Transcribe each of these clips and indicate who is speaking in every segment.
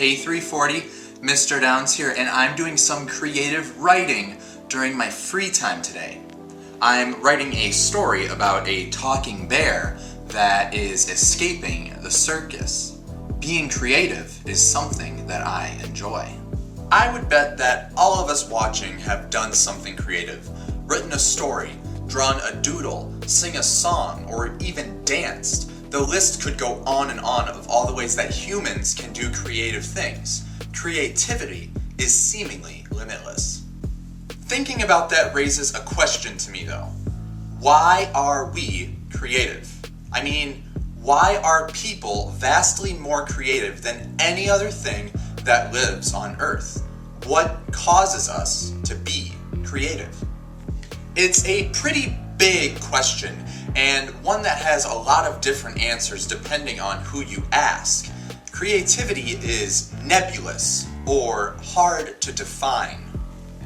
Speaker 1: Hey 340, Mr. Downs here, and I'm doing some creative writing during my free time today. I'm writing a story about a talking bear that is escaping the circus. Being creative is something that I enjoy. I would bet that all of us watching have done something creative, written a story, drawn a doodle, sing a song, or even danced. The list could go on and on of all the ways that humans can do creative things. Creativity is seemingly limitless. Thinking about that raises a question to me though. Why are we creative? I mean, why are people vastly more creative than any other thing that lives on Earth? What causes us to be creative? It's a pretty big question, and one that has a lot of different answers depending on who you ask. Creativity is nebulous or hard to define.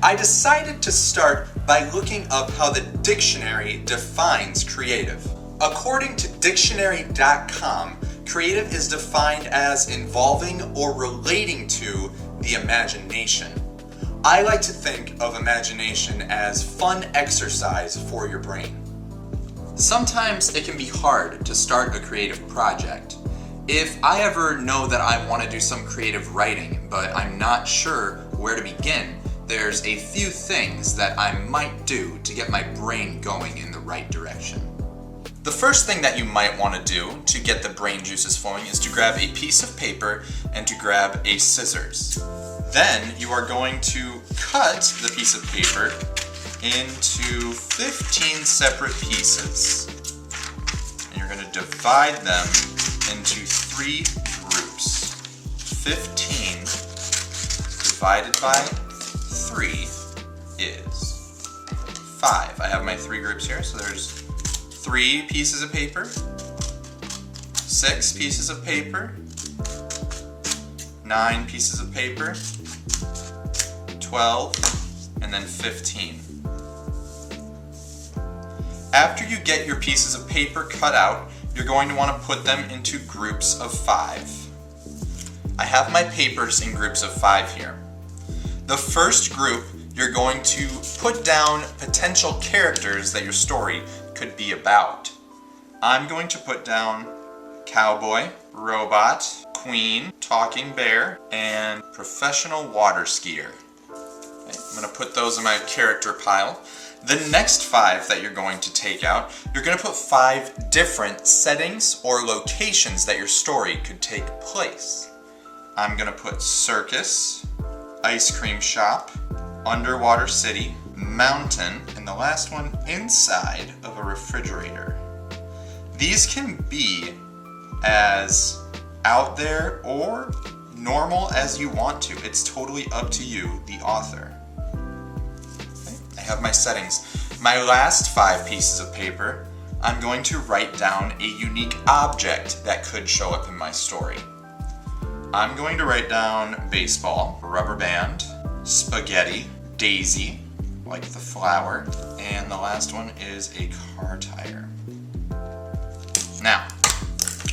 Speaker 1: I decided to start by looking up how the dictionary defines creative. According to dictionary.com, creative is defined as involving or relating to the imagination. I like to think of imagination as fun exercise for your brain. Sometimes it can be hard to start a creative project. If I ever know that I want to do some creative writing, but I'm not sure where to begin, there's a few things that I might do to get my brain going in the right direction. The first thing that you might want to do to get the brain juices flowing is to grab a piece of paper and to grab a scissors. Then you are going to cut the piece of paper into 15 separate pieces. And you're going to divide them into 3 groups. 15 divided by 3 is 5. I have my 3 groups here, so there's 3 pieces of paper, 6 pieces of paper, 9 pieces of paper, 12, and then 15. After you get your pieces of paper cut out, you're going to want to put them into groups of 5. I have my papers in groups of 5 here. The first group, you're going to put down potential characters that your story could be about. I'm going to put down cowboy, robot, queen, talking bear, and professional water skier. Okay, I'm going to put those in my character pile. The next 5 that you're going to take out, you're going to put 5 different settings or locations that your story could take place. I'm going to put circus, ice cream shop, underwater city, mountain, and the last one inside of a refrigerator. These can be as out there or normal as you want to. It's totally up to you, the author. Okay, I have my settings. My last 5 pieces of paper, I'm going to write down a unique object that could show up in my story. I'm going to write down baseball, rubber band, spaghetti, daisy, like the flower, and the last one is a car tire. Now,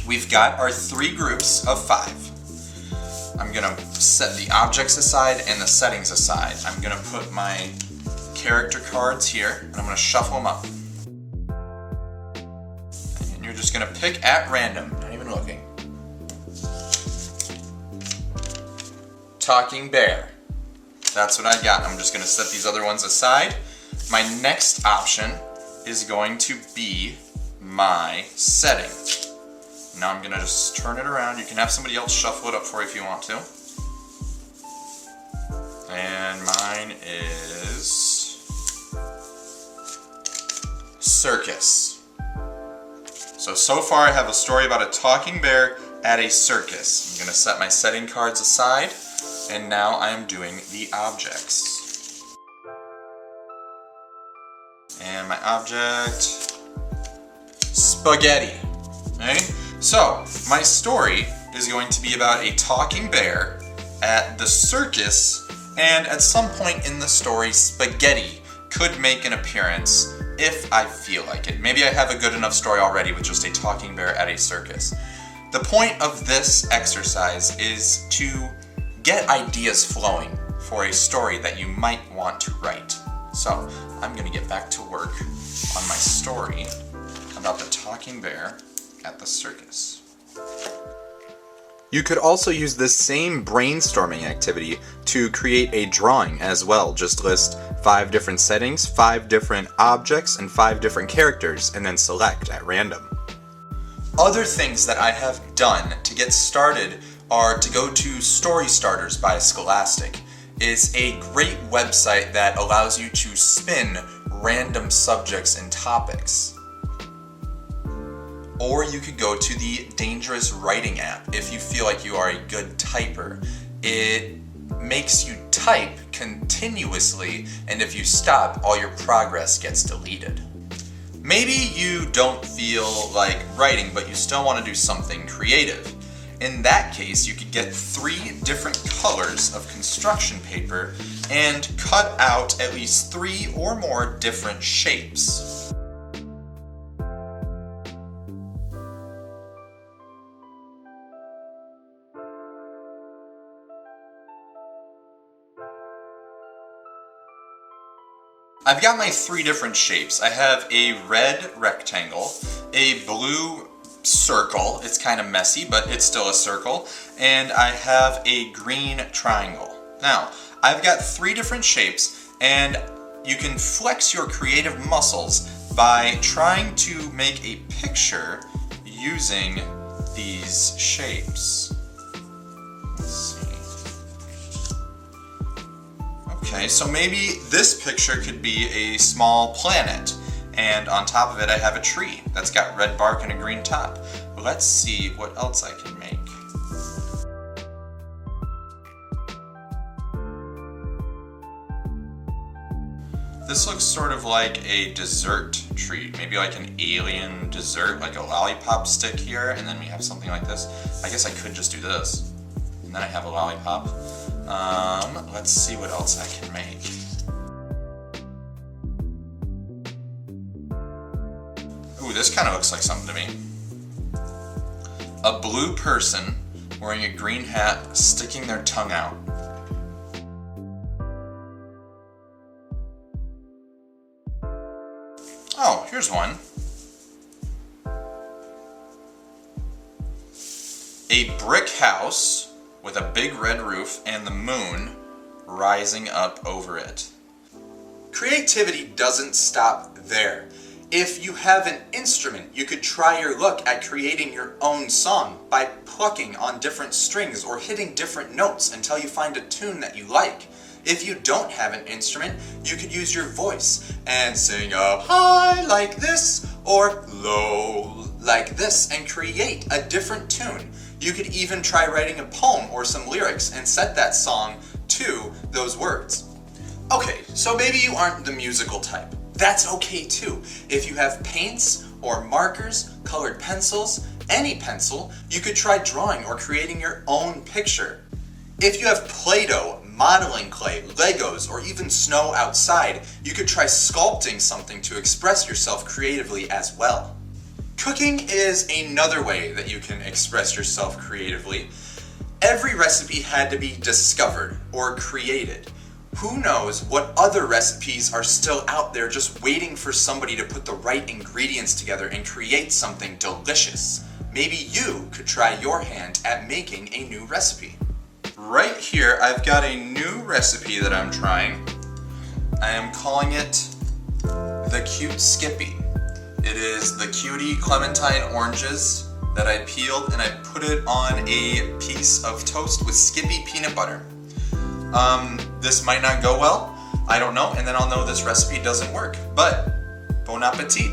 Speaker 1: we've got our 3 groups of 5. I'm going to set the objects aside and the settings aside. I'm going to put my character cards here, and I'm going to shuffle them up. And you're just going to pick at random, not even looking. Talking bear. That's what I got. I'm just going to set these other ones aside. My next option is going to be my setting. Now I'm going to just turn it around. You can have somebody else shuffle it up for you if you want to. And mine is circus. So far I have a story about a talking bear at a circus. I'm going to set my setting cards aside. And now I am doing the objects. And my object, spaghetti. Okay? So, my story is going to be about a talking bear at the circus, and at some point in the story, spaghetti could make an appearance if I feel like it. Maybe I have a good enough story already with just a talking bear at a circus. The point of this exercise is to get ideas flowing for a story that you might want to write. So I'm going to get back to work on my story about the talking bear at the circus. You could also use this same brainstorming activity to create a drawing as well. Just list 5 different settings, 5 different objects, and 5 different characters, and then select at random. Other things that I have done to get started are to go to Story Starters by Scholastic. It's a great website that allows you to spin random subjects and topics. Or you could go to the Dangerous Writing app if you feel like you are a good typer. It makes you type continuously, and if you stop, all your progress gets deleted. Maybe you don't feel like writing, but you still want to do something creative. In that case, you could get 3 different colors of construction paper and cut out at least 3 or more different shapes. I've got my 3 different shapes. I have a red rectangle, a blue circle, it's kind of messy, but it's still a circle, and I have a green triangle. Now, I've got 3 different shapes, and you can flex your creative muscles by trying to make a picture using these shapes. Let's see. Okay, so maybe this picture could be a small planet, and on top of it I have a tree that's got red bark and a green top. Let's see what else I can make. This looks sort of like a dessert treat, maybe like an alien dessert, like a lollipop stick here, and then we have something like this. I guess I could just do this, and then I have a lollipop. Let's see what else I can make. Ooh, this kind of looks like something to me. A blue person wearing a green hat, sticking their tongue out. Oh, here's one. A brick house with a big red roof and the moon rising up over it. Creativity doesn't stop there. If you have an instrument, you could try your luck at creating your own song by plucking on different strings or hitting different notes until you find a tune that you like. If you don't have an instrument, you could use your voice and sing up high like this or low like this and create a different tune. You could even try writing a poem or some lyrics and set that song to those words. Okay, so maybe you aren't the musical type. That's okay too. If you have paints or markers, colored pencils, any pencil, you could try drawing or creating your own picture. If you have Play-Doh, modeling clay, Legos, or even snow outside, you could try sculpting something to express yourself creatively as well. Cooking is another way that you can express yourself creatively. Every recipe had to be discovered or created. Who knows what other recipes are still out there just waiting for somebody to put the right ingredients together and create something delicious. Maybe you could try your hand at making a new recipe. Right here, I've got a new recipe that I'm trying. I am calling it the Cute Skippy. It is the cutie clementine oranges that I peeled and I put it on a piece of toast with Skippy peanut butter. This might not go well, I don't know, and then I'll know this recipe doesn't work, but bon appetit!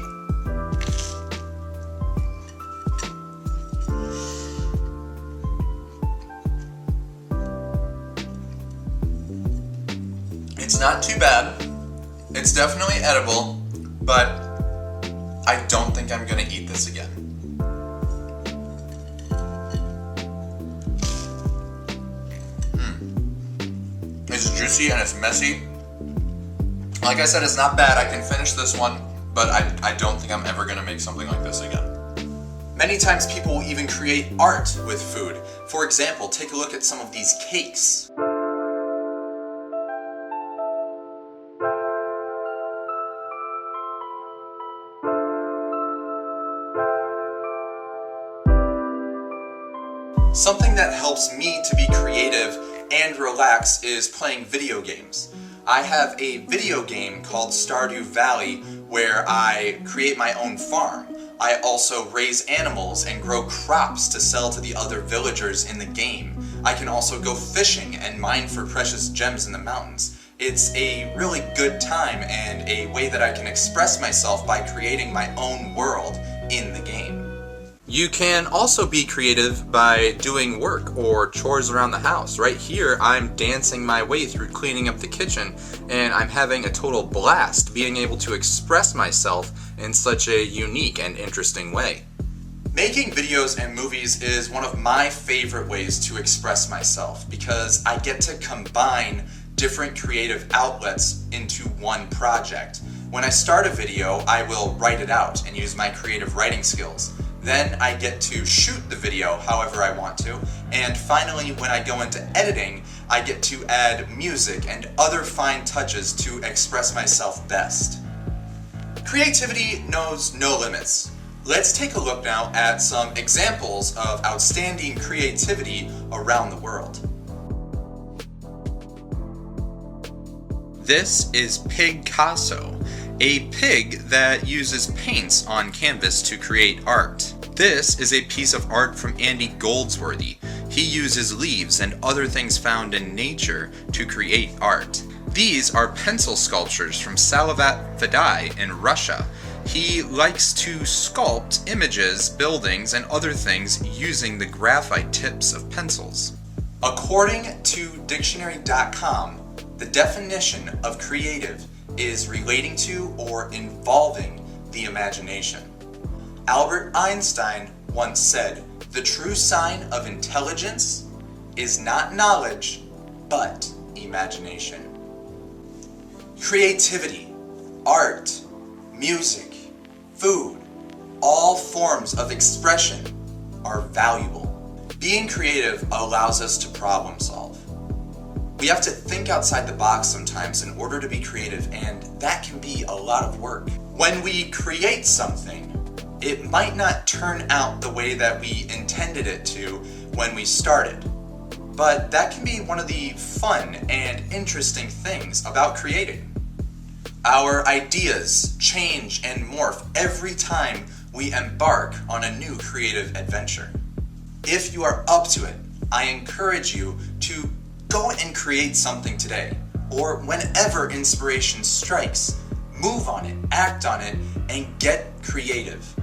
Speaker 1: It's not too bad, it's definitely edible, but I don't think I'm gonna eat this again. It's juicy and it's messy. Like I said, it's not bad. I can finish this one, but I don't think I'm ever gonna make something like this again. Many times people will even create art with food. For example, take a look at some of these cakes. Something that helps me to be creative and relax is playing video games. I have a video game called Stardew Valley where I create my own farm. I also raise animals and grow crops to sell to the other villagers in the game. I can also go fishing and mine for precious gems in the mountains. It's a really good time and a way that I can express myself by creating my own world in the game. You can also be creative by doing work or chores around the house. Right here, I'm dancing my way through cleaning up the kitchen, and I'm having a total blast being able to express myself in such a unique and interesting way. Making videos and movies is one of my favorite ways to express myself because I get to combine different creative outlets into one project. When I start a video, I will write it out and use my creative writing skills. Then I get to shoot the video however I want to, and finally when I go into editing, I get to add music and other fine touches to express myself best. Creativity knows no limits. Let's take a look now at some examples of outstanding creativity around the world. This is Pigcasso, a pig that uses paints on canvas to create art. This is a piece of art from Andy Goldsworthy. He uses leaves and other things found in nature to create art. These are pencil sculptures from Salavat Fadai in Russia. He likes to sculpt images, buildings, and other things using the graphite tips of pencils. According to dictionary.com, the definition of creative is relating to or involving the imagination. Albert Einstein once said, "The true sign of intelligence is not knowledge, but imagination." Creativity, art, music, food, all forms of expression are valuable. Being creative allows us to problem solve. We have to think outside the box sometimes in order to be creative, and that can be a lot of work. When we create something, it might not turn out the way that we intended it to when we started. But that can be one of the fun and interesting things about creating. Our ideas change and morph every time we embark on a new creative adventure. If you are up to it, I encourage you to go and create something today, or whenever inspiration strikes, move on it, act on it, and get creative.